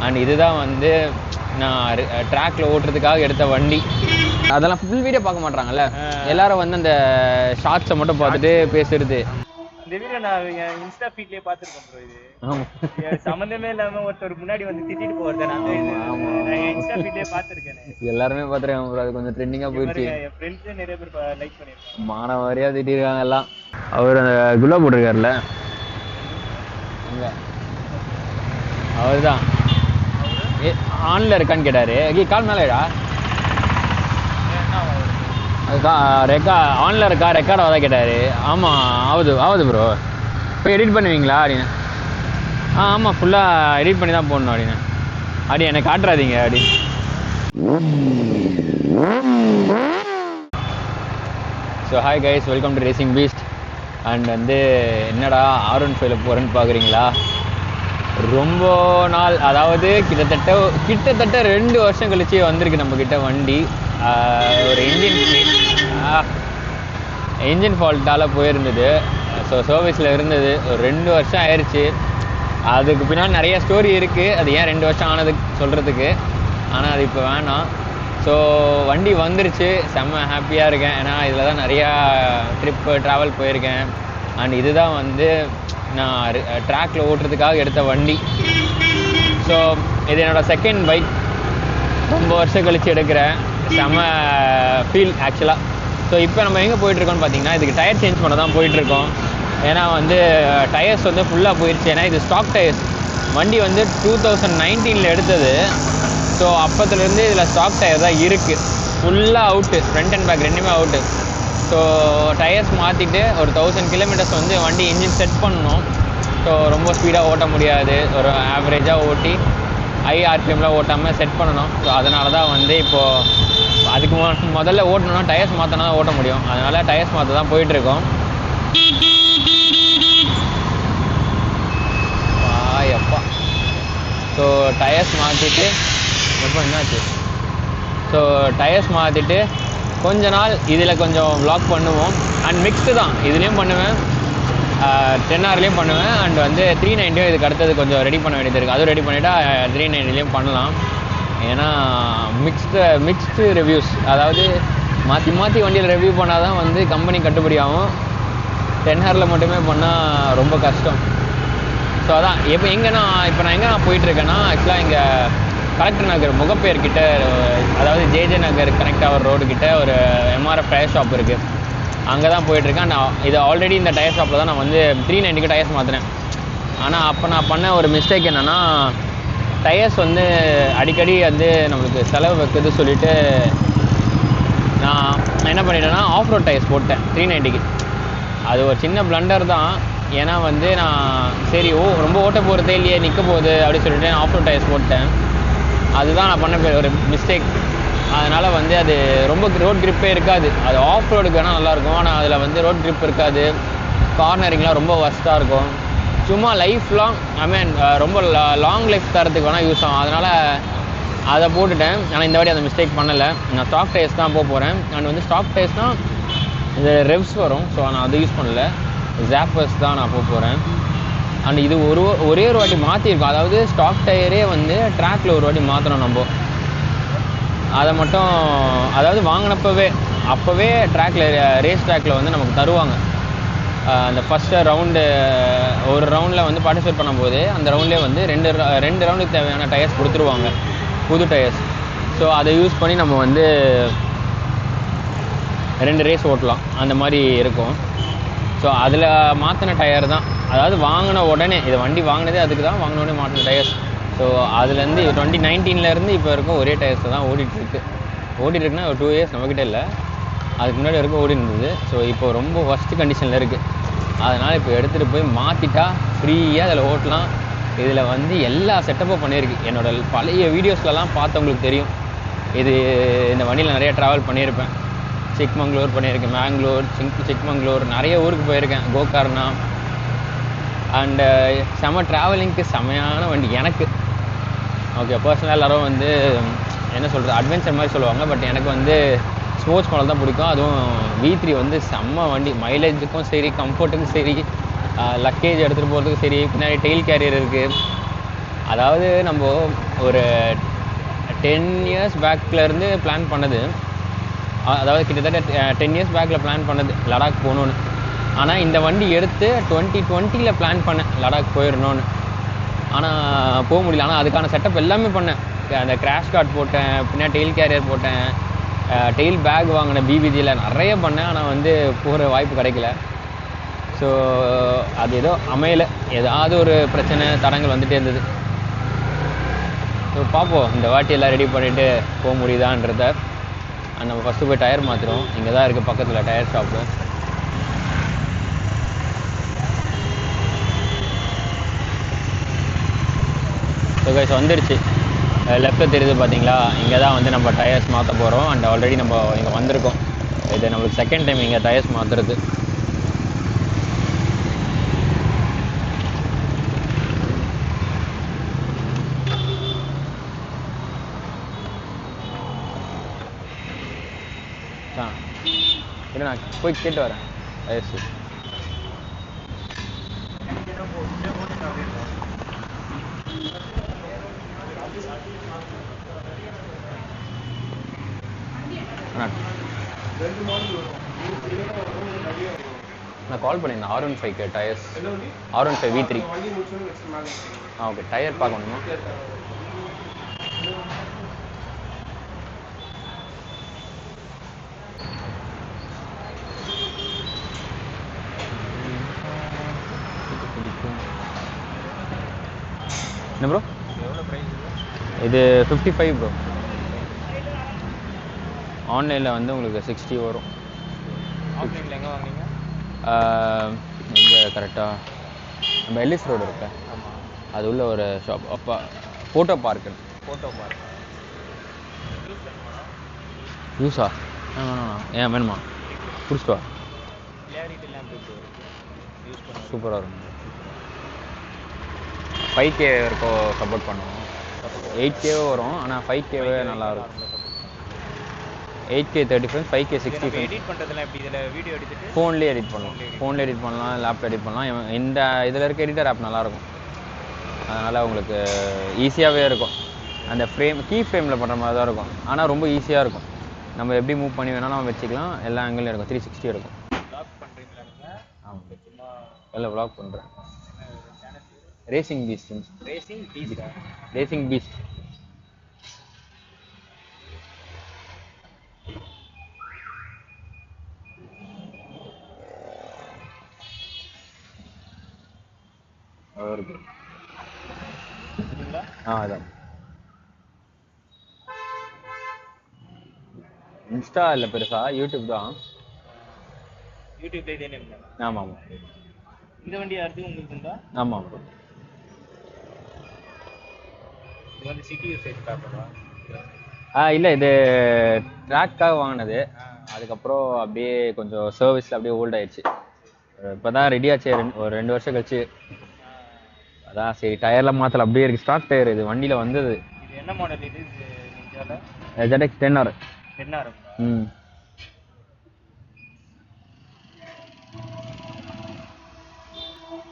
And இதுதான் வந்து நான் ட்ராக்ல ஓட்டுறதுக்காக எடுத்த வண்டி. அதெல்லாம் ஃபுல் வீடியோ பார்க்க மாட்டாங்கல்ல, எல்லாரும் வந்து அந்த ஷார்ட்ஸை மட்டும் பார்த்துட்டு பேசுறது. இந்த வீடியோ நான் இன்ஸ்டா ஃபீட்லயே பார்த்துருக்கேன் ப்ரோ. இது சம்மந்தமே இல்லாம ஒருத்தர் முன்னாடி வந்து திட்டிட்டு போறது நான் இன்ஸ்டா ஃபீட்லயே பார்த்துருக்கேன். எல்லாருமே பார்த்துருக்காங்க ப்ரோ. அது கொஞ்சம் ட்ரெண்டிங்காக போயிடுச்சு. என் ஃப்ரெண்ட்ஸே நிறைய பேர் லைக் பண்ணியிருக்காங்க. மான வாரியாக திட்டிருக்காங்க எல்லாம். அவர் அந்த குல்லா போட்டிருக்காருல்ல, அவர் தான் ஆன்ல இருக்கான்னு கேட்டாரு. கால் மேலேடா ரெக்கா ஆன்ல இருக்கா, ரெக்கார்ட் ஆகுதா கேட்டாரு. ஆமாம் ஆகுது ப்ரோ. இப்போ எடிட் பண்ணுவீங்களா அப்படின்னு. ஆமாம் ஃபுல்லாக எடிட் பண்ணி தான் போடணும் அப்படின்னு. அப்படி எனக்கு காட்டுறாதீங்க அப்படி. So hi guys, welcome to racing beast. And வந்து என்னடா R15 போகிறேன்னு பார்க்குறீங்களா? ரொம்ப நாள், அதாவது கிட்டத்தட்ட 2 வருஷம் கழிச்சு வந்திருக்கு நம்மக்கிட்ட வண்டி. ஒரு இன்ஜின் ஃபால்ட்டால் போயிருந்தது. ஸோ சர்வீஸில் இருந்தது. ஒரு 2 வருஷம் ஆயிடுச்சு. அதுக்கு பின்னாடி நிறைய ஸ்டோரி இருக்குது. அது ஏன் 2 வருஷம் ஆனதுக்கு சொல்கிறதுக்கு. ஆனால் அது இப்போ வேணாம். ஸோ வண்டி வந்துருச்சு, செம்ம ஹாப்பியாக இருக்கேன். ஏன்னா இதில் தான் நிறையா ட்ராவல் போயிருக்கேன். அண்ட் இதுதான் வந்து நான் ட்ராக்ல ஓட்டுறதுக்காக எடுத்த வண்டி. ஸோ இது என்னோடய செகண்ட் பைக். ரொம்ப வருஷம் கழித்து எடுக்கிறேன். செம்ம ஃபீல் ஆக்சுவலாக. ஸோ இப்போ நம்ம எங்கே போயிட்டுருக்கோம்னு பார்த்தீங்கன்னா, இதுக்கு டயர் சேஞ்ச் பண்ண தான் போயிட்டுருக்கோம். ஏன்னா வந்து டயர்ஸ் வந்து ஃபுல்லாக போயிடுச்சு. ஏன்னா இது ஸ்டாக் டயர்ஸ். வண்டி வந்து 2019 எடுத்தது. ஸோ அப்போத்துலேருந்து இதில் ஸ்டாக் டயர் தான் இருக்குது. ஃபுல்லாக அவுட்டு, ஃப்ரண்ட் அண்ட் பேக் ரெண்டுமே அவுட்டு. ஸோ டயர்ஸ் மாற்றிட்டு ஒரு 1000 கிலோமீட்டர்ஸ் வந்து வண்டி இன்ஜின் செட் பண்ணணும். ஸோ ரொம்ப ஸ்பீடாக ஓட்ட முடியாது. ஒரு ஆவரேஜாக ஓட்டி ஹை ஆர்பிஎம்மில் ஓட்டாமல் செட் பண்ணணும். ஸோ அதனால தான் வந்து இப்போது அதுக்கு முதல்ல ஓட்டணும்னா டயர்ஸ் மாற்றினா தான் ஓட்ட முடியும். அதனால் டயர்ஸ் மாற்ற தான் போயிட்டுருக்கோம். எப்பா ஸோ டயர்ஸ் மாற்றிட்டு எப்போ என்னாச்சு? ஸோ டயர்ஸ் மாற்றிட்டு கொஞ்ச நாள் இதில் கொஞ்சம் வ்ளாக் பண்ணுவோம். அண்ட் மிக்ஸ்டு தான், இதுலேயும் பண்ணுவேன், 10Rலேயும் பண்ணுவேன். அண்ட் வந்து 390 இதுக்கு அடுத்தது கொஞ்சம் ரெடி பண்ண வேண்டியது இருக்குது. அதுவும் ரெடி பண்ணிவிட்டா 390லேயும் பண்ணலாம். ஏன்னா மிக்ஸ்டு ரிவ்யூஸ், அதாவது மாற்றி வண்டியில் ரிவ்யூ பண்ணால் தான் வந்து கம்பெனி கட்டுப்படி ஆகும். 10Rல மட்டுமே பண்ணால் ரொம்ப கஷ்டம். ஸோ அதான் இப்போ நான் எங்கே போயிட்டுருக்கேன்னா, ஆக்சுவலாக இங்கே கலெக்டர் நகர் முகப்பேர்கிட்ட, அதாவது JJ நகர் கனெக்ட் ஆகிற ரோடு கிட்ட ஒரு MRF டயர் ஷாப் இருக்குது. அங்கே தான் போயிட்டுருக்கேன். இது ஆல்ரெடி இந்த டயர் ஷாப்பில் தான் நான் வந்து 390க்கு டயர்ஸ் மாற்றினேன். ஆனால் அப்போ நான் பண்ண ஒரு மிஸ்டேக் என்னென்னா, டயர்ஸ் வந்து அடிக்கடி வந்து நம்மளுக்கு செலவு வைக்குது சொல்லிவிட்டு நான் என்ன பண்ணிட்டேன்னா ஆஃப் ரோட் டயர்ஸ் போட்டேன் 390க்கு. அது ஒரு சின்ன பிளண்டர் தான். ஏன்னா வந்து நான் சரி ரொம்ப ஓட்ட போகிறதே இல்லையே, நிற்க போகுது அப்படின்னு சொல்லிட்டு நான் ஆஃப் ரோட் டயர்ஸ் போட்டேன். அதுதான் நான் பண்ண ஒரு மிஸ்டேக். அதனால் வந்து அது ரொம்ப ரோட் கிரிப்பே இருக்காது. அது ஆஃப் ரோடுக்கு வேணால் நல்லாயிருக்கும், ஆனால் அதில் வந்து ரோட் கிரிப் இருக்காது. கார்னரிங்லாம் ரொம்ப ஒஸ்ட்டாக இருக்கும். சும்மா லைஃப் லாங், ரொம்ப லாங் லைஃப் தரத்துக்கு வேணால் யூஸ் ஆகும். அதனால் அதை போட்டுட்டேன். ஆனால் இந்த வாட்டி அந்த மிஸ்டேக் பண்ணலை. நான் ஸ்டாக் டயர்ஸ் தான் போக போகிறேன். அண்ட் வந்து ஸ்டாக் டயர்ஸ்னால் இது ரெவ்ஸ் வரும். ஸோ நான் அதை யூஸ் பண்ணல, ஜாப்பர்ஸ் தான் நான் போக போகிறேன். அண்ட் இது ஒரே ஒரு வாட்டி மாற்றிருக்கோம். அதாவது ஸ்டாக் டயரே வந்து ட்ராக்கில் ஒரு வாட்டி மாற்றணும் நம்ம. அதை மட்டும், அதாவது அப்போவே ட்ராக்கில் ரேஸ் ட்ராக்கில் வந்து நமக்கு தருவாங்க. அந்த ஃபஸ்ட்டு ரவுண்டு, ஒரு ரவுண்டில் வந்து பார்ட்டிசிபேட் பண்ணும்போது அந்த ரவுண்ட்லேயே வந்து ரெண்டு ரவுண்டுக்கு தேவையான டயர்ஸ் கொடுத்துருவாங்க, புது டயர்ஸ். ஸோ அதை யூஸ் பண்ணி நம்ம வந்து 2 ரேஸ் ஓட்டலாம், அந்த மாதிரி இருக்கும். ஸோ அதில் மாற்றின டயர் தான், அதாவது வாங்கின உடனே, இது வண்டி வாங்கினதே அதுக்கு தான், வாங்கின உடனே மாற்றின டயர்ஸ். ஸோ அதுலேருந்து 2019 இப்போ இருக்கும் ஒரே டயர்ஸ் தான் ஓடிட்டுருக்குன்னா ஒரு 2 இயர்ஸ் நம்மக்கிட்ட இல்லை, அதுக்கு முன்னாடி வரைக்கும் ஓடி இருந்தது. ஸோ இப்போ ரொம்ப ஒஸ்ட் கண்டிஷனில் இருக்குது. அதனால் இப்போ எடுத்துகிட்டு போய் மாற்றிட்டா ஃப்ரீயாக அதில் ஓட்டலாம். இதில் வந்து எல்லா செட்டப்பும் பண்ணியிருக்கு. என்னோடய பழைய வீடியோஸ்லலாம் பார்த்தவங்களுக்கு தெரியும். இந்த வண்டியில் நிறைய ட்ராவல் பண்ணியிருப்பேன். சிக்மங்களூர் பண்ணியிருக்கேன், மேங்களூர், சிக்மங்களூர், நிறைய ஊருக்கு போயிருக்கேன், கோகர்னா. அண்டு செம்ம ட்ராவலிங்க்கு செம்மையான வண்டி எனக்கு. ஓகே, பர்சனலாக எல்லோரும் வந்து என்ன சொல்கிறது, அட்வென்ச்சர் மாதிரி சொல்லுவாங்க. பட் எனக்கு வந்து ஸ்போர்ட்ஸ் மாடல் தான் பிடிக்கும். அதுவும் V3 வந்து செம்ம வண்டி. மைலேஜுக்கும் சரி, கம்ஃபர்ட்டுக்கும் சரி, லக்கேஜ் எடுத்துகிட்டு போகிறதுக்கும் சரி, பின்னாடி டெயில் கேரியர் இருக்குது. அதாவது நம்ம ஒரு 10 இயர்ஸ் பேக்லேருந்து பிளான் பண்ணது, அதாவது கிட்டத்தட்ட 10 இயர்ஸ் பேக்கில் பிளான் பண்ணது லடாக் போகணுன்னு. ஆனால் இந்த வண்டி எடுத்து 2020 பிளான் பண்ணேன் லடாக் போயிடணும்னு. ஆனால் போக முடியல. ஆனால் அதுக்கான செட்டப் எல்லாமே பண்ணேன். அந்த கிராஷ் கார்ட் போட்டேன், பின்னாடி டெயில் கேரியர் போட்டேன், டெயில் பேக் வாங்கினேன், பிபிஜியில் நிறைய பண்ணேன். ஆனால் வந்து போகிற வாய்ப்பு கிடைக்கல. ஸோ அது ஏதோ அமையலை, ஏதாவது ஒரு பிரச்சனை தடங்கள் வந்துகிட்டே இருந்தது. ஸோ பார்ப்போம் இந்த வாட்டி எல்லாம் ரெடி பண்ணிவிட்டு போக முடியுதான்றத. நம்ம ஃபஸ்ட்டு போய் டயர் மாற்றுறோம். இங்கே தான் இருக்குது பக்கத்தில் டயர் ஷாப்பு. ஸோ கைஸ் வந்துடுச்சு, லெஃப்ட்டில் தெரியுது பார்த்தீங்களா, இங்கே தான் வந்து நம்ம டயர்ஸ் மாற்ற போகிறோம். அண்ட் ஆல்ரெடி நம்ம இங்கே வந்திருக்கோம். இது நம்மளுக்கு செகண்ட் டைம் இங்கே டயர்ஸ் மாற்றுறது. இல்லை நான் போய் கேட்டு வரேன் டயர்ஸு. நான் கால் பண்ணியிருந்தேன் R15 tyres, R15 V3. Okay, tyre பார்க்கணுமா? என்ன ப்ரோ எவ்வளோ ப்ரைஸ் இது? 55 ப்ரோ. ஆன்லைனில் வந்து உங்களுக்கு 60 வரும். ஆஃப்லைனில் எங்கே வாங்குனீங்க? எங்கே கரெக்டாக நம்ம எல்லிஸ் ரோடு இருக்கு, ஆமாம், அது உள்ள ஒரு ஷாப். அப்போ ஃபோட்டோ பார்க்கு. ஃபோட்டோ பார்க் யூஸா? ஏன் வேணுமா? குடிச்சிட்டு வா. கிளாரிட்டி லேம்ப் யூஸ் பண்ண சூப்பராக இருக்கும். 5K இருக்கும் சப்போர்ட் பண்ணுவோம். 8K வரும், ஆனால் 5K நல்லாயிருக்கும். 8K 30 frames, 5K 60 frames. Edit பண்ணுறதுலாம் எப்படி? இதில் வீடியோ எடுத்துட்டு ஃபோன்லேயே எடிட் பண்ணலாம். ஃபோன்லேயே எடிட் பண்ணலாம், லேப்டாப் எடிட் பண்ணலாம். இந்த இதில் இருக்க எடிட்டர் ஆப் நல்லாயிருக்கும். அதனால் உங்களுக்கு ஈஸியாகவே இருக்கும். அந்த கீ ஃப்ரேமில் பண்ணுற மாதிரி தான் இருக்கும். ஆனால் ரொம்ப ஈஸியாக இருக்கும். நம்ம எப்படி மூவ் பண்ணி வேணாலும் நம்ம வச்சுக்கலாம். எல்லா ஆங்கிலையும் இருக்கும். 360 இருக்கும். வ்ளாக் பண்ணுறீங்களா நீங்கள்? ஆமாம், எல்லாம் வ்ளாக் பண்ணுறேன். Racing beast. Racing beast. அதான் இன்ஸ்டா இல்லை பெருசா, யூடியூப் தான். யூடியூப்ல இதே நேம் தான். ஆமாம் ஆமாம். இந்த வண்டி யாருக்கு உங்களுக்கு உண்டா? ஆமாம். இது வந்து சிட்டி யூசேஜ் காப்பா? இல்லை, இது ட்ராக்காக வாங்கினது. அதுக்கப்புறம் அப்படியே கொஞ்சம் சர்வீஸில் அப்படியே ஓல்ட் ஆயிடுச்சு. இப்போ தான் ரெடி ஆச்சு, ஒரு 2 வருஷம் கழிச்சு. அதான் சரி டயர்லாம் மாற்றல, அப்படியே இருக்குது. ஸ்டாக் டயர் இது வண்டியில் வந்தது. இது என்ன மாடல் இது? ZX 10R. 10R. ம்.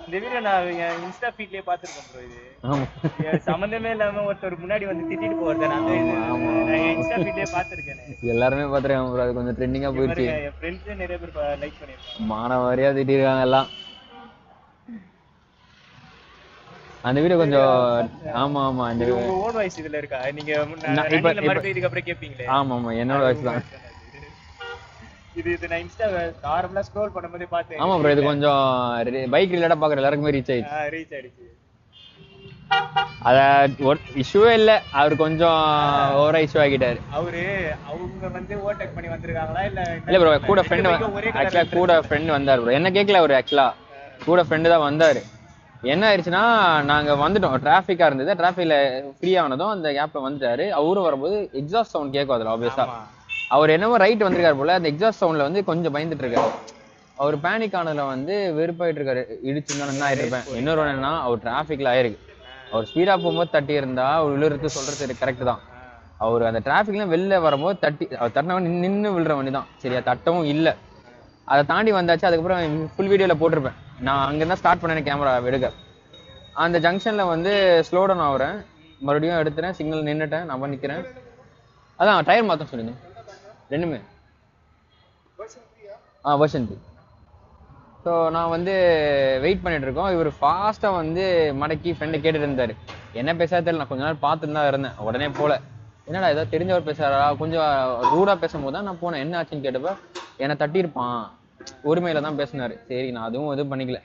இந்த வீடியோ நான் இன்ஸ்டா ஃபீட்லயே பார்த்துருக்கேன் ப்ரோ. இது சம்மந்தமே இல்லாம ஒருத்தர் முன்னாடி வந்து திட்டிட்டு போறத நான் இன்ஸ்டா ஃபீட்லயே பார்த்துருக்கேன். எல்லாருமே பார்த்துருக்காங்க ப்ரோ. அது கொஞ்சம் ட்ரெண்டிங்காக போயிடுச்சு. என் ஃப்ரெண்ட்ஸே நிறைய பேர் லைக் பண்ணியிருக்காங்க. மானவாரியாக திட்டிருக்காங்க எல்லாம். அந்த வீடியோ கொஞ்சம் ஆமா ஆமா. இந்த ஓன் வாய்ஸ் இதுல இருக்கா? நீங்க மறுபடியும் இதுக்கு அப்புறம் கேட்பீங்களே? ஆமா ஆமா, என்னோட வாய்ஸ் தான் இது. நான் இன்ஸ்டா நார்மலா ஸ்க்ரோல் பண்ணும்போதே பார்த்தேன். ஆமா ப்ரோ, இது கொஞ்சம் பைக் ரிலேட்டடா பாக்குற எல்லாருக்குமே ரீச் ஆயிடுச்சு. அத ஒரு இஷ்யூவே இல்ல, அவர் கொஞ்சம் ஓவரா இஷ்யூ ஆகிட்டாரு. அவங்க வந்து ஓவர்டேக் பண்ணி வந்திருக்காங்களா இல்ல ப்ரோ, கூட ஃப்ரெண்ட் ஆக்சுவலா கூட ஃப்ரெண்ட் வந்தாரு ப்ரோ. என்ன கேட்கல அவர், ஆக்சுவலா கூட ஃப்ரெண்டு தான் வந்தாரு. என்ன ஆயிடுச்சுன்னா, நாங்க வந்துட்டோம், டிராஃபிக்கா இருந்தது. டிராஃபிக்ல ஃப்ரீ ஆனதும் அந்த கேப்ல வந்துட்டாரு. அவரும் வரும்போது எக்ஸாஸ்ட் சவுண்ட் கேட்கும் அதுல ஆப்வியஸா. அவர் என்னவோ ரைட் வந்திருக்காரு போல, அந்த எக்ஸாஸ்ட் சவுண்ட்ல வந்து கொஞ்சம் பயந்துட்டு இருக்காரு. அவர் பேனிக் ஆனதுல வந்து வெறுப்பாயிட்டு இருக்காரு. இடிச்சுன்னா என்ன ஆயிட்டு இருப்பேன். இன்னொரு என்னன்னா, அவர் டிராஃபிக்ல ஆயிருக்கு. அவர் ஸ்பீடா போகும்போது தட்டி இருந்தா அவர் விழுறது சொல்றது கரெக்ட் தான். அவர் அந்த டிராஃபிக்ல வெளில வரும்போது அவர் தட்டினவன் நின்று விழுற வண்டி தான். சரியா, தட்டவும் இல்லை. அதை தாண்டி வந்தாச்சு. அதுக்கப்புறம் ஃபுல் வீடியோல போட்டிருப்பேன். நான் அங்கிருந்தா ஸ்டார்ட் பண்ணேன் கேமரா எடுக்க. அந்த ஜங்ஷனில் வந்து ஸ்லோ டவுன் ஆகுறேன், மறுபடியும் எடுத்துறேன், சிக்னல் நின்றுட்டேன், நான் நிற்கிறேன். அதான் டயர் மாற்ற சொல்லியிருந்தேன் ரெண்டுமே. வெர்ஷன் 3. ஸோ நான் வந்து வெயிட் பண்ணிட்டு இருக்கோம். இவர் ஃபாஸ்ட்டாக வந்து மடக்கி ஃப்ரெண்டை கேட்டுட்டு இருந்தார். என்ன பேசாத தெரியல, நான் கொஞ்ச நேரம் பார்த்துட்டு தான் இருந்தேன், உடனே போல. என்னடா ஏதோ தெரிஞ்சவர் பேசுறாரா, கொஞ்சம் ரூடாக பேசும்போது தான் நான் போனேன். என்ன ஆச்சுன்னு கேட்டப்ப என்னை தட்டியிருப்பான், உரிமையில தான் பேசினாரு. சரி நான் அதுவும் எதுவும் பண்ணிக்கல.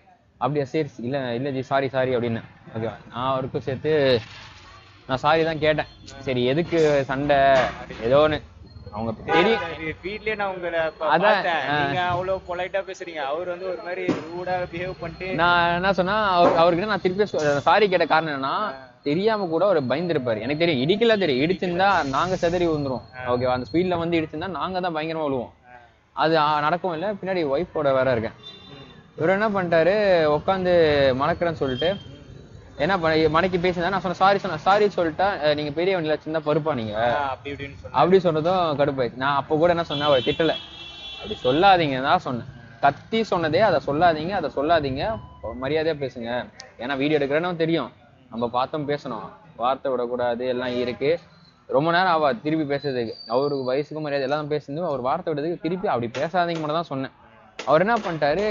அப்படியா, சரி இல்லை ஜி சாரி அப்படின்னு. ஓகேவா, நான் அவருக்கும் சேர்த்து நான் சாரி தான் கேட்டேன். சரி எதுக்கு சண்டை, ஏதோ ஒன்று அவங்க தெரியும். வீட்லயே நான் உங்களை பார்த்தேன், நீங்க அவ்வளவு பொலைட்டா பேசுறீங்க, அவர் வந்து ஒரு மாதிரி ரூடா பிஹேவ் பண்ணிட்டு. நான் என்ன சொன்னா, அவர்கிட்ட நான் திருப்பி சாரி கேட்ட காரணம் என்னன்னா, தெரியாம கூட ஒரு பயந்துருப்பாரு. எனக்கு தெரியும் இடிக்கல, தெரியும் இடிச்சிருந்தா நாங்க செதறி விழுந்துரும். ஓகேவா, அந்த ஸ்பீட்ல வந்து இடிச்சிருந்தா நாங்க தான் பயங்கரமா விழுவோம். அது நடக்கும் இல்லை. பின்னாடி ஒய்ஃபோட வேற இருக்கேன். இவர் என்ன பண்ணிட்டாரு, உட்காந்து மணக்கிறேன்னு சொல்லிட்டு என்ன மனைக்கு பேசினா, நான் சொன்னேன் சாரி சொல்லிட்டா, நீங்க பெரிய வண்டியில சின்ன பருப்பா நீங்க அப்படி சொன்னதும் கடுப்பாயிடுச்சு. நான் அப்போ கூட என்ன சொன்னேன், அவர் திட்டல, அப்படி சொல்லாதீங்கன்னு தான் சொன்னேன். கத்தி சொன்னதே அதை சொல்லாதீங்க, மரியாதையா பேசுங்க. ஏன்னா வீடியோ எடுக்கிறேன்னு தெரியும், நம்ம பார்த்தோம் பேசணும், வார்த்தை விடக்கூடாது, எல்லாம் இருக்கு. ரொம்ப நேரம் அவ திருப்பி பேசுறதுக்கு, அவருக்கு வயசுக்கும் மரியாதை எல்லாம் பேசுறது, அவர் வார்த்தை விடுறதுக்கு திருப்பி அப்படி பேசாதீங்க மட்டும் தான் சொன்னேன். அவர் என்ன பண்ணிட்டாரு,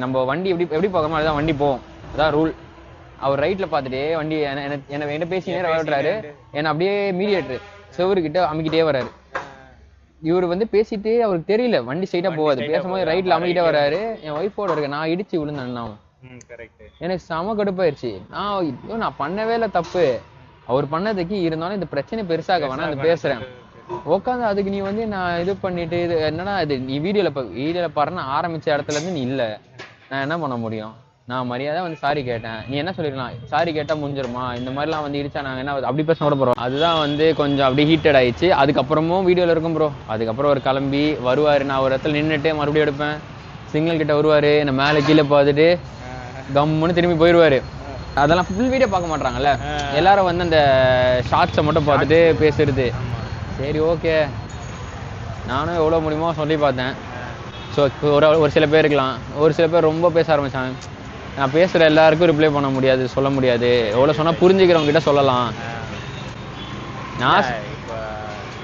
நம்ம வண்டி எப்படி போகிறோமோ அதுதான் வண்டி போவோம், அதான் ரூல். அவர் ரைட்ல பார்த்துட்டே வண்டி என்ன பேசி நேரம் விளையாடுறாரு. என்ன அப்படியே மீடியேட்டர் செவருக்கிட்ட அமுக்கிட்டே வர்றாரு. இவர் வந்து பேசிட்டு அவருக்கு தெரியல வண்டி ஸ்ட்ரைட்டா போகாது, பேசும்போது ரைட்ல அமுக்கிட்டே வர்றாரு. என் ஒய்ஃபோட இருக்க, நான் இடிச்சு விழுந்தேன். எனக்கு செம கடுப்பாயிருச்சு. நான் பண்ணவே இல்லை தப்பு, அவர் பண்ணதுக்கு. இருந்தாலும் இந்த பிரச்சனை பெருசாக வேணா அது பேசுறேன் உட்காந்து. அதுக்கு நீ வந்து நான் இது பண்ணிட்டு, இது என்னன்னா இது நீ வீடியோல பாருன்னு ஆரம்பிச்ச இடத்துல இருந்து நீ இல்லை, நான் என்ன பண்ண முடியும்? நான் மரியாதை வந்து சாரி கேட்டேன். நீ என்ன சொல்லிருக்கலாம், சாரி கேட்டா முடிஞ்சிருமா, இந்த மாதிரிலாம் வந்து இடிச்சா நாங்கள் என்ன அப்படி பேச கூட போகிறோம். அதுதான் வந்து கொஞ்சம் அப்படி ஹீட்டட் ஆயிடுச்சு. அதுக்கப்புறமும் வீடியோவில் இருக்கும் ப்ரோ. அதுக்கப்புறம் ஒரு கிளம்பி வருவார், நான் ஒரு இடத்துல நின்றுட்டு மறுபடியும் எடுப்பேன், சிக்னல் கிட்ட வருவார், நான் மேலே கீழே பார்த்துட்டு கம்முன்னு திரும்பி போயிடுவார். அதெல்லாம் ஃபுல் வீடியோ பார்க்க மாட்டாங்கல்ல, எல்லாரும் வந்து அந்த ஷார்ட்ஸை மட்டும் பார்த்துட்டு பேசுறது. சரி ஓகே, நானும் எவ்வளோ முடியுமோ சொல்லி பார்த்தேன். ஸோ ஒரு சில பேர் இருக்கலாம், ஒரு சில பேர் ரொம்ப பேச ஆரம்பித்தாங்க. நான் பேசுகிற எல்லாருக்கும் ரிப்ளை பண்ண முடியாது, சொல்ல முடியாது. எவ்வளோ சொன்னால் புரிஞ்சுக்கிறவங்க கிட்ட சொல்லலாம். நான்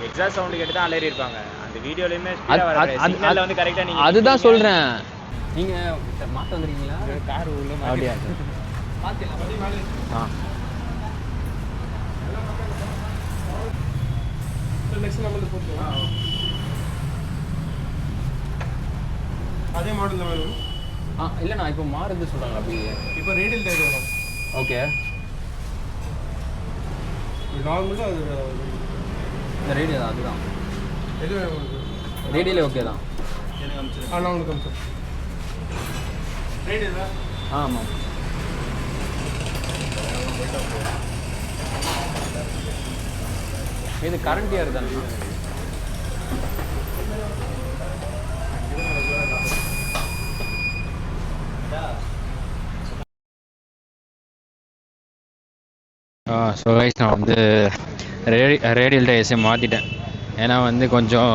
எக்ஸாஸ்ட் சவுண்ட் கேட்டு தான் அலறி இருப்பாங்க அந்த வீடியோலயுமே. அதுதான் சொல்கிறேன். நீங்கள் மாற்ற வந்துருக்கீங்களா? கார் உள்ள அப்படியா? அதே மாடல் தான் வரும். இல்லை நான் இப்போ மாறுது சொல்கிறாங்க. அப்படி இப்போ ரேடியல் டயர் வரும். ஓகே, நார்மலாக அது இந்த ரேடியல் தான். அதுதான் எது ரேடியலே ஓகே தான். நான் உங்களுக்கு அனுப்பிச்சேன் ரேடியல் தான். ஆமாம். இது கரண்ட் இயர் தானே? ஸோ கைஸ், நான் வந்து ரேடியல் டயர்ஸை மாற்றிட்டேன். ஏன்னா வந்து கொஞ்சம்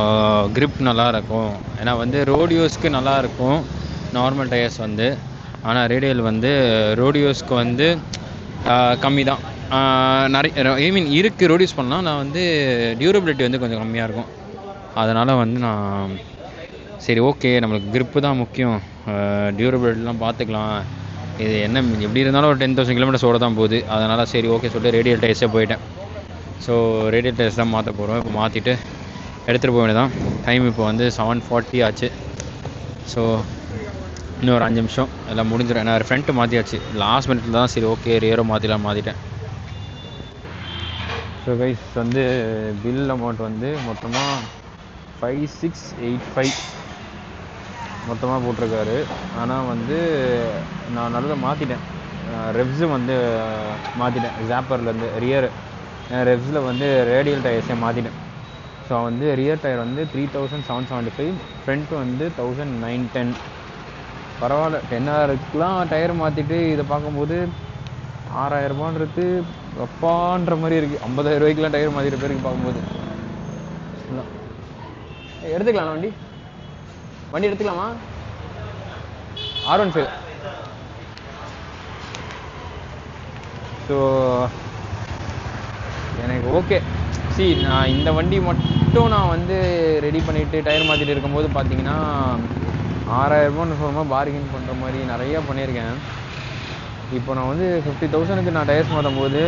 க்ரிப் நல்லாயிருக்கும். ஏன்னா வந்து ரோடியோஸ்க்கு நல்லாயிருக்கும் நார்மல் டயர்ஸ் வந்து. ஆனால் ரேடியல் வந்து ரோடியோஸ்க்கு வந்து கம்மி தான். நிறைய இருக்குது ரோடியூஸ் பண்ணலாம். நான் வந்து டியூரபிலிட்டி வந்து கொஞ்சம் கம்மியாக இருக்கும். அதனால் வந்து நான் சரி ஓகே, நம்மளுக்கு க்ரிப்பு தான் முக்கியம், டியூரபிலிட்டிலாம் பார்த்துக்கலாம், இது என்ன எப்படி இருந்தாலும் ஒரு 10,000 கிலோமீட்டர்ஸ் ஓட தான் போகுது. அதனால் சரி ஓகே சொல்லிட்டு ரேடியல் டயர்ஸே போயிட்டேன். ஸோ ரேடியல் டயர்ஸ் தான் மாற்ற போகிறோம். இப்போ மாற்றிட்டு எடுத்துகிட்டு போக வேண்டியதான். டைம் இப்போ வந்து 7:40 ஆச்சு. ஸோ இன்னும் ஒரு 5 நிமிஷம் எல்லாம் முடிஞ்சிடும். நான் ஃப்ரண்ட்டு மாற்றியாச்சு, லாஸ்ட் மினிட்ல தான் சரி ஓகே ரியரோ மாற்றிட்டேன். ஸோ கைஸ், வந்து பில் அமௌண்ட் வந்து மொத்தமாக 5685 மொத்தமாக போட்டிருக்காரு. ஆனால் வந்து நான் நல்லா மாற்றிட்டேன். ரெவ்ஸு வந்து மாற்றிட்டேன், ஜாப்பர்லேருந்து ரியர் ரெவ்ஸில் வந்து ரேடியல் டயர்ஸே மாற்றிட்டேன். ஸோ வந்து ரியர் டயர் வந்து 3775, ஃப்ரண்ட்டு வந்து 1910. பரவாயில்ல, 10,000க்குலாம் டயர் மாற்றிட்டு இதை பார்க்கும்போது 6,000 ரூபான்றது அப்பான்ற மாதிரி இருக்குது. 50,000 ரூபாய்க்குலாம் டயர் மாற்றிட்டு பேருக்கு பார்க்கும்போது எடுத்துக்கலாம். வண்டி எடுத்துக்கலாமா? R15 ஸோ எனக்கு ஓகே. நான் இந்த வண்டி மட்டும் நான் வந்து ரெடி பண்ணிவிட்டு டயர் மாற்றிட்டு இருக்கும்போது பார்த்தீங்கன்னா 6000 சொல்லும்போது பார்கெயின் பண்ணுற மாதிரி நிறையா பண்ணியிருக்கேன். இப்போ நான் வந்து 50,000க்கு நான் டயர்ஸ் மாற்றும் போது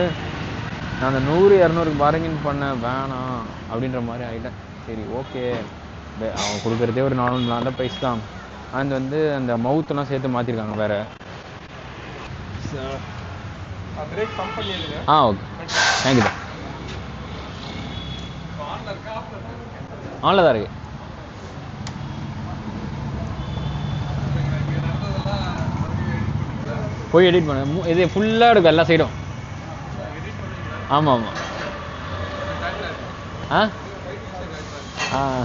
நான் அந்த 100-200க்கு பார்கெயின் பண்ண வேணாம் அப்படின்ற மாதிரி ஆகிட்டேன். சரி ஓகே, அவங்க கொடுக்குறதே ஒரு நார்மல் ப்ரைஸ் தான். அண்ட் வந்து அந்த மவுத்தெல்லாம் சேர்த்து மாற்றிருக்காங்க வேறு. பிரேக் பம்ப் பண்ணிடுங்க. ஓகே, தேங்க்யூ தான். ஆனில் தான் இருக்கு. போய் எடிட் பண்ண இது ஃபுல்லாக இருக்கும் எல்லா சைடும். ஆமாம்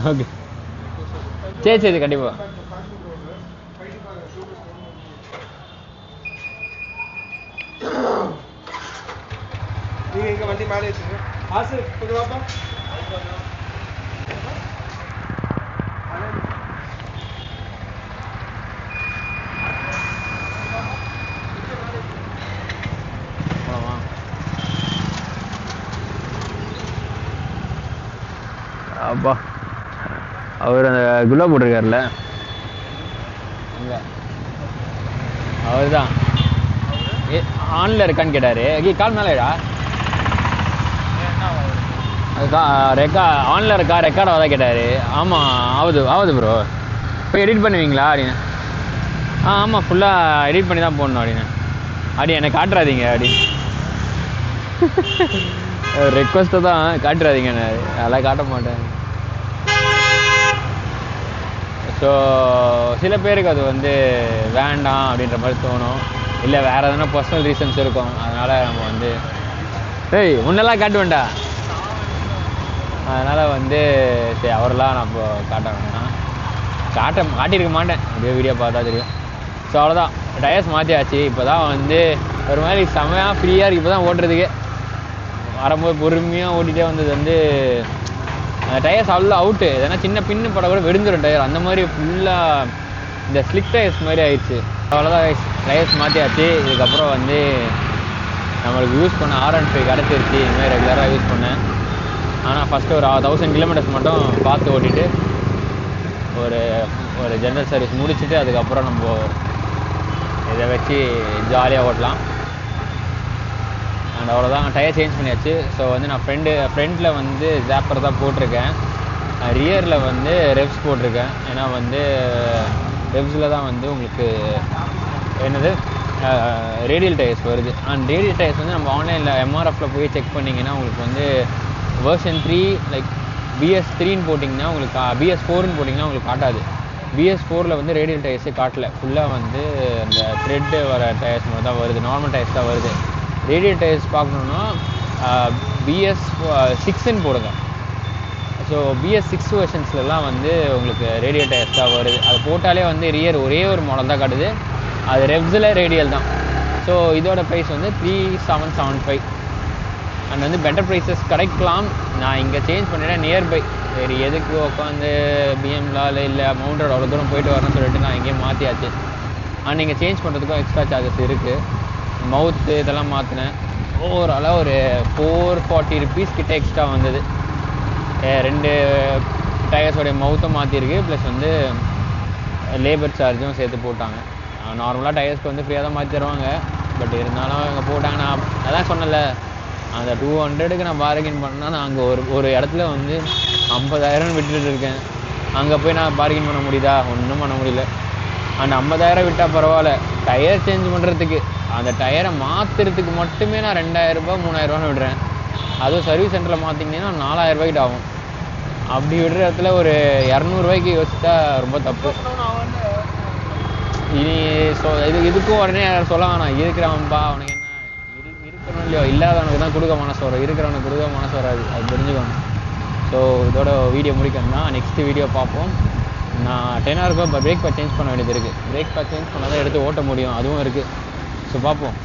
ஓகே, சரி கண்டிப்பாக. நீங்கள் எங்கள் வண்டி மேலே வச்சுங்க. சார் கொஞ்சம் வாப்பா. அப்பா அவர் அந்த குலா போட்டிருக்காருல்ல, அங்கே அவர் தான் ஆனில் இருக்கான்னு கேட்டார். கால் மேலேடா ஆனில் இருக்கா, ரெக்கார்ட் ஆகுதா கேட்டார். ஆமாம் ஆகுது ப்ரோ. போய் எடிட் பண்ணுவீங்களா அப்படின்னு. ஆமாம் ஃபுல்லாக எடிட் பண்ணி தான் போடணும் அப்படின்னு. அப்படி எனக்கு காட்டுறாதீங்க அப்படி ரெக்வஸ்ட்டை தான் காட்டுறாதீங்க, அதெல்லாம் காட்ட மாட்டேன். ஸோ சில பேருக்கு அது வந்து வேண்டாம் அப்படின்ற மாதிரி தோணும், இல்லை வேறு எதனா பர்சனல் ரீசன்ஸ் இருக்கும். அதனால் நம்ம வந்து முன்னெல்லாம் காட்ட வேண்டாம். அதனால் வந்து சரி அவரெல்லாம் நான் இப்போ காட்ட வேண்டாம், காட்டியிருக்க மாட்டேன். அப்படியே வீடியோ பார்த்தா தெரியும். ஸோ அவ்வளோதான், டயர்ஸ் மாற்றியாச்சு. இப்போ தான் வந்து ஒரு மாதிரி செம்மையாக ஃப்ரீயாக இருக்குது இப்போ தான் ஓட்டுறதுக்கே. வரும்போது பொறுமையாக ஓட்டிகிட்டே வந்தது வந்து டயர்ஸ் அவ்வளோ அவுட்டு. எதனா சின்ன பின்னு படம் கூட வெடிஞ்சிடும் டயர், அந்த மாதிரி ஃபுல்லாக இந்த ஸ்லிக் டயர்ஸ் மாதிரி ஆயிடுச்சு. அவ்வளோதான், டயர்ஸ் மாற்றியாச்சு. இதுக்கப்புறம் வந்து நம்மளுக்கு யூஸ் பண்ண R15 கிடச்சிருச்சு. இதுமாதிரி ரெகுலராக யூஸ் பண்ணேன். ஆனால் ஃபஸ்ட்டு ஒரு 1000 கிலோமீட்டர்ஸ் மட்டும் பார்த்து ஓட்டிட்டு ஒரு ஜென்ரல் சர்வீஸ் முடிச்சுட்டு அதுக்கப்புறம் நம்ம இதை வச்சு ஜாலியாக ஓட்டலாம். அண்ட் அவ்வளோதான், டயர் சேஞ்ச் பண்ணியாச்சு. ஸோ வந்து நான் ஃப்ரண்ட்டில் வந்து ஜாப்பர் தான் போட்டிருக்கேன், ரியரில் வந்து ரெவ்ஸ் போட்டிருக்கேன். ஏன்னா வந்து ரெவ்ஸில் தான் வந்து உங்களுக்கு என்னது ரேடியல் டயர்ஸ் வருது. அண்ட் ரேடியல் டயர்ஸ் வந்து நம்ம ஆன்லைனில் MRFில் போய் செக் பண்ணிங்கன்னா உங்களுக்கு வந்து வெர்ஷன் 3 லைக் BS3ன்னு போட்டிங்கன்னா உங்களுக்கு BS4ன்னு போட்டிங்கன்னா உங்களுக்கு காட்டாது. BS4ல் வந்து ரேடியல் டயர்ஸே காட்டல, ஃபுல்லாக வந்து அந்த த்ரெட்டு வர டயர்ஸ் மட்டும் தான் வருது, நார்மல் டயர்ஸ் தான் வருது. ரேடியல் டயர்ஸ் பார்க்கணுன்னா BS6ன்னு போடுங்க. ஸோ BS6 வெர்ஷன்ஸ்லாம் வந்து உங்களுக்கு ரேடியல் டயர்ஸ் தான் வருது. அது போட்டாலே வந்து ரியர் ஒரே ஒரு மாடல் தான் காட்டுது, அது ரெவ்ஸில் ரேடியல் தான். ஸோ இதோட ப்ரைஸ் வந்து 3775. அண்ட் வந்து பெட்டர் ப்ரைஸஸ் கிடைக்கலாம். நான் இங்கே சேஞ்ச் பண்ணிட்டேன் நியர்பை. சரி எதுக்கு உட்காந்து BMலால் இல்லை மவுண்டட் அவ்வளோ தூரம் போயிட்டு வரணும்னு சொல்லிட்டு நான் இங்கேயே மாற்றியாச்சு. அண்ட் நீங்கள் சேஞ்ச் பண்ணுறதுக்கும் எக்ஸ்ட்ரா சார்ஜஸ் இருக்குது. மவுத்து இதெல்லாம் மாற்றினேன். ஓவராலாக ஒரு 440 ருபீஸ் கிட்டே எக்ஸ்ட்ரா வந்தது. 2 டயர்ஸோடைய மவுத்தும் மாற்றிருக்கு, ப்ளஸ் வந்து லேபர் சார்ஜும் சேர்த்து போட்டாங்க. நார்மலாக டயர்ஸ்க்கு வந்து ஃப்ரீயாக தான் மாற்றி தருவாங்க, பட் இருந்தாலும் இங்கே போட்டாங்க. நான் அதான் சொன்னல, அந்த 200க்கு நான் பார்கெயின் பண்ணால் நான் அங்கே ஒரு இடத்துல வந்து 50,000 விட்டுட்டு இருக்கேன். அங்கே போய் நான் பார்கெயின் பண்ண முடியுதா? ஒன்றும் பண்ண முடியல. அந்த 50,000 விட்டால் பரவாயில்ல, டயர் சேஞ்ச் பண்ணுறதுக்கு அந்த டயரை மாற்றுறதுக்கு மட்டுமே நான் 2,000 ரூபா 3,000 விடுறேன். அதுவும் சர்வீஸ் சென்டரில் மாற்றிங்கன்னா 4,000 ரூபாய்க்கு ஆகும். அப்படி விடுற இடத்துல ஒரு 200 ரூபாய்க்கு யோசிச்சா ரொம்ப தப்பு. இனி இதுக்கும் உடனே சொல்ல வேணாம், இருக்கிறவன்பா அவனுக்கு என்ன இருக்கணும் இல்லையோ, இல்லாதவனுக்கு தான் கொடுக்க மனசு வரும், இருக்கிறவனுக்கு கொடுக்க மனசு வராது, அது தெரிஞ்சுக்கணும். ஸோ இதோட வீடியோ முடிக்கணும்னா நெக்ஸ்ட்டு வீடியோ பார்ப்போம். நான் 10 hours பிரேக் பேட் சேஞ்ச் பண்ண வேண்டியது இருக்குது. பிரேக் பேட் சேஞ்ச் பண்ணால் தான் எடுத்து ஓட்ட முடியும், அதுவும் இருக்குது. ஸோ பார்ப்போம்.